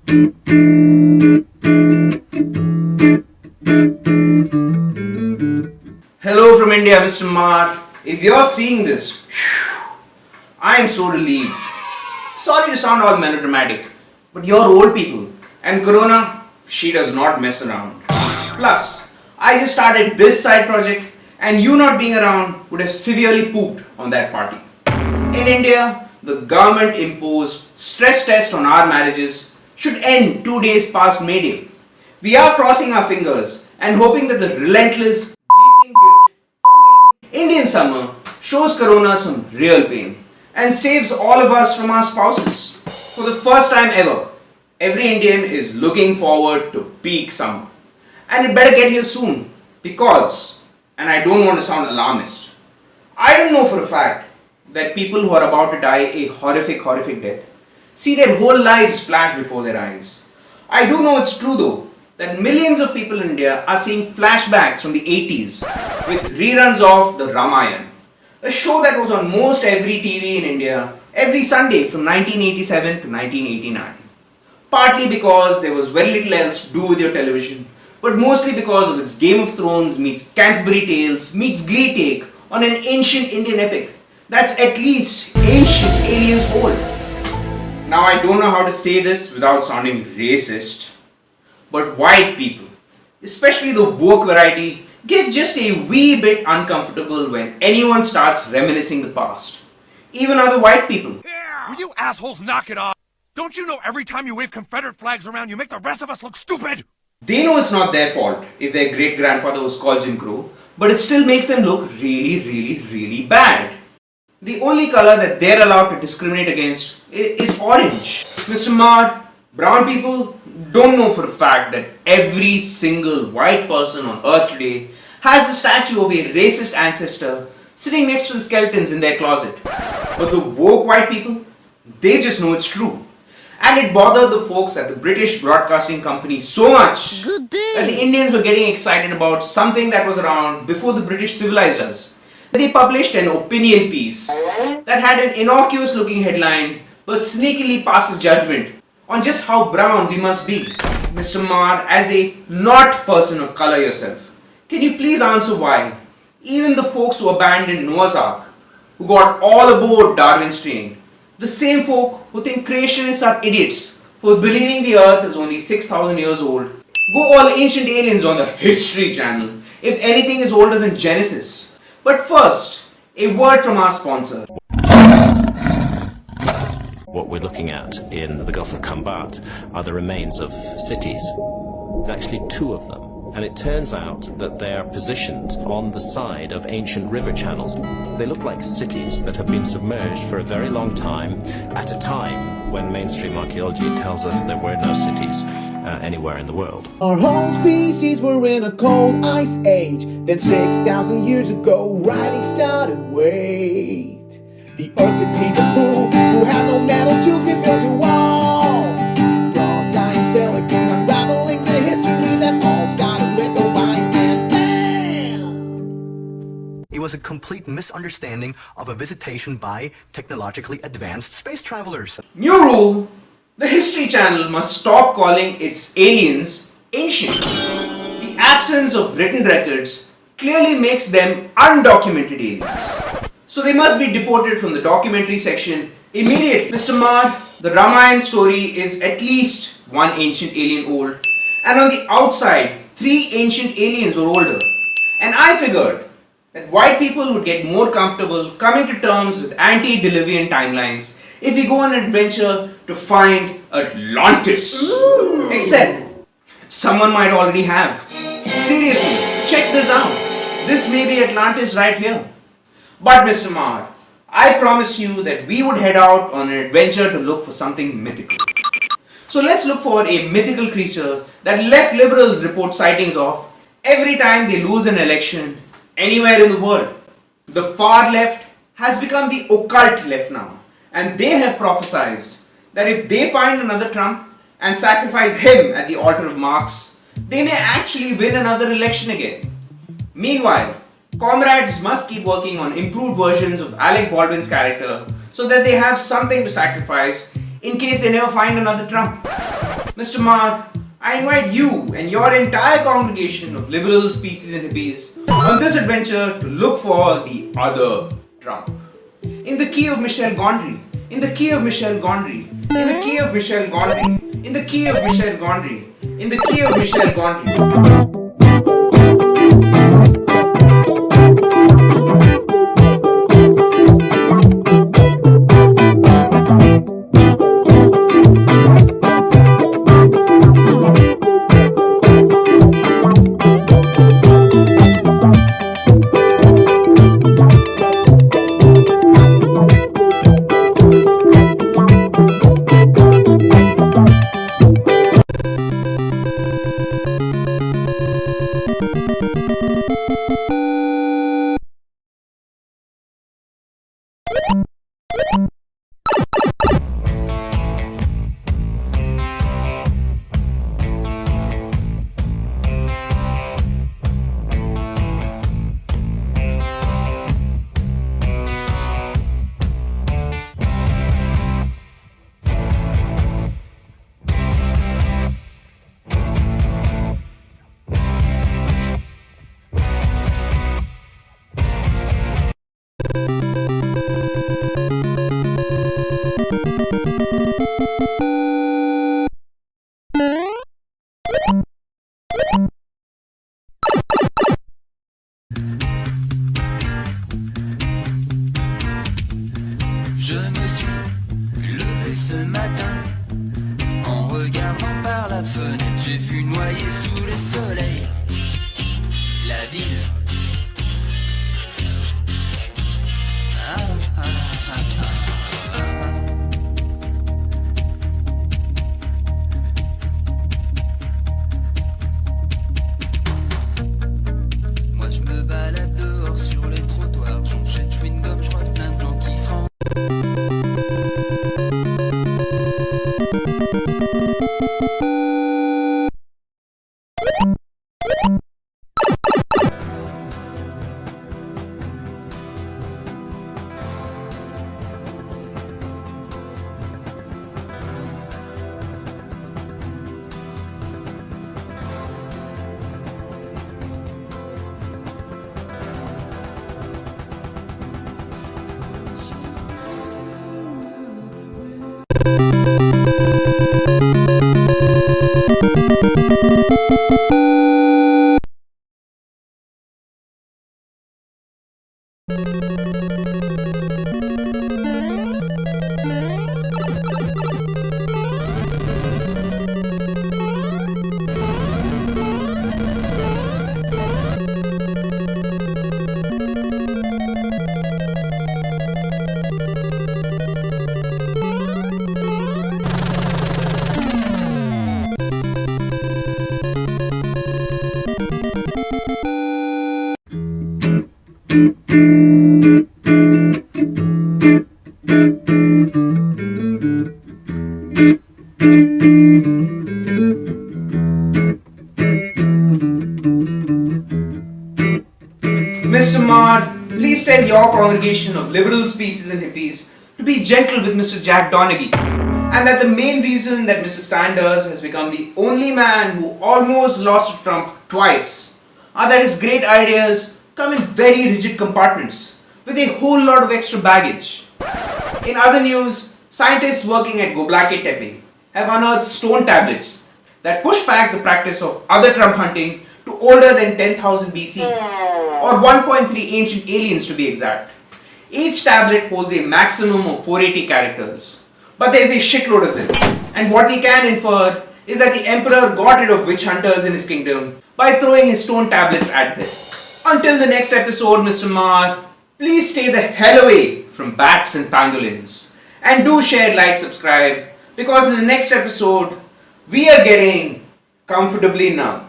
Hello from India, Mr. Maher. If you're seeing this, I am so relieved. Sorry to sound all melodramatic, but you're old people, and Corona, she does not mess around. Plus, I just started this side project, and you not being around would have severely pooped on that party. In India, the government imposed stress test on our marriages should end 2 days past May Day. We are crossing our fingers and hoping that the relentless, bleeping, Indian summer shows Corona some real pain and saves all of us from our spouses. For the first time ever, every Indian is looking forward to peak summer. And it better get here soon because, and I don't want to sound alarmist, I don't know for a fact that people who are about to die a horrific death see their whole lives flash before their eyes. I do know it's true though that millions of people in India are seeing flashbacks from the 80s with reruns of the Ramayan, a show that was on most every TV in India every Sunday from 1987 to 1989. Partly because there was very little else to do with your television, but mostly because of its Game of Thrones meets Canterbury Tales meets Glee take on an ancient Indian epic that's at least ancient aliens old. Now I don't know how to say this without sounding racist, but white people, especially the woke variety, get just a wee bit uncomfortable when anyone starts reminiscing the past. Even other white people. Yeah. Will you assholes knock it off? Don't you know every time you wave Confederate flags around you make the rest of us look stupid? They know it's not their fault if their great-grandfather was called Jim Crow, but it still makes them look really bad. The only color that they're allowed to discriminate against is orange. Mr. Maher, brown people don't know for a fact that every single white person on earth today has a statue of a racist ancestor sitting next to the skeletons in their closet. But the woke white people, they just know it's true. And it bothered the folks at the British Broadcasting Company so much that the Indians were getting excited about something that was around before the British civilized us. They published an opinion piece that had an innocuous looking headline but sneakily passes judgment on just how brown we must be. Mr. Maher, as a not person of color yourself, can you please answer why even the folks who abandoned Noah's Ark, who got all aboard Darwin's train, the same folk who think creationists are idiots for believing the earth is only 6,000 years old, go all ancient aliens on the History Channel if anything is older than Genesis? But first, a word from our sponsor. What we're looking at in the Gulf of Kambat are the remains of cities. There's actually 2 of them. And it turns out that they are positioned on the side of ancient river channels. They look like cities that have been submerged for a very long time, at a time when mainstream archaeology tells us there were no cities anywhere in the world. Our whole species were in a cold ice age. Then 6,000 years ago, writing started. Wait, the earth that take a fool who had no metal tools, we built a wall. Bronze, iron, silicon, unraveling the history that all started with a white man. Bam! It was a complete misunderstanding of a visitation by technologically advanced space travelers. New rule. The History Channel must stop calling its aliens ancient. The absence of written records clearly makes them undocumented aliens. So they must be deported from the documentary section immediately. Mr. Maher, the Ramayan story is at least 1 ancient alien old, and on the outside 3 ancient aliens were older. And I figured that white people would get more comfortable coming to terms with antediluvian timelines if we go on an adventure to find Atlantis. Ooh. Except, someone might already have. Seriously, check this out. This may be Atlantis right here. But Mr. Maher, I promise you that we would head out on an adventure to look for something mythical. So let's look for a mythical creature that left liberals report sightings of every time they lose an election anywhere in the world. The far left has become the occult left now. And they have prophesied that if they find another Trump and sacrifice him at the altar of Marx, they may actually win another election again. Meanwhile, comrades must keep working on improved versions of Alec Baldwin's character so that they have something to sacrifice in case they never find another Trump. Mr. Maher, I invite you and your entire congregation of liberals, species and hippies on this adventure to look for the other Trump. In the key of Michel Gondry, in the key of Michel Gondry, in the key of Michel Gondry, in the key of Michel Gondry, in the key of Michel Gondry. Je me suis levé ce matin, en regardant par la fenêtre, j'ai vu noyer sous le soleil la ville. Ah, ah, ah, ah, ah. Moi je me balade dehors sur les trottoirs, jonché de chewing-gum, je croise plein de gens qui se rendent. Mr. Maher, please tell your congregation of liberal species and hippies to be gentle with Mr. Jack Donaghy, and that the main reason that Mr. Sanders has become the only man who almost lost to Trump twice are that his great ideas come in very rigid compartments with a whole lot of extra baggage. In other news, scientists working at Göbekli Tepe have unearthed stone tablets that push back the practice of other Trump hunting to older than 10,000 BC, or 1.3 ancient aliens to be exact. Each tablet holds a maximum of 480 characters, but there is a shitload of them, and what we can infer is that the emperor got rid of witch hunters in his kingdom by throwing his stone tablets at them. Until the next episode, Mr. Maher, please stay the hell away from bats and pangolins, and do share, like, subscribe, because in the next episode, we are getting comfortably numb.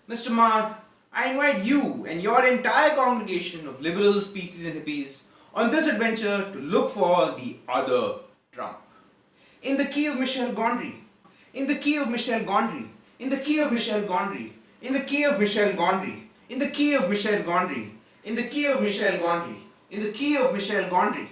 Mr. Maher, I invite you and your entire congregation of liberals, species and hippies on this adventure to look for the other Trump. In the key of Michel Gondry, in the key of Michel Gondry, in the key of Michel Gondry, in the key of Michel Gondry, in the key of Michel Gondry, in the key of Michel Gondry, in the key of Michel Gondry.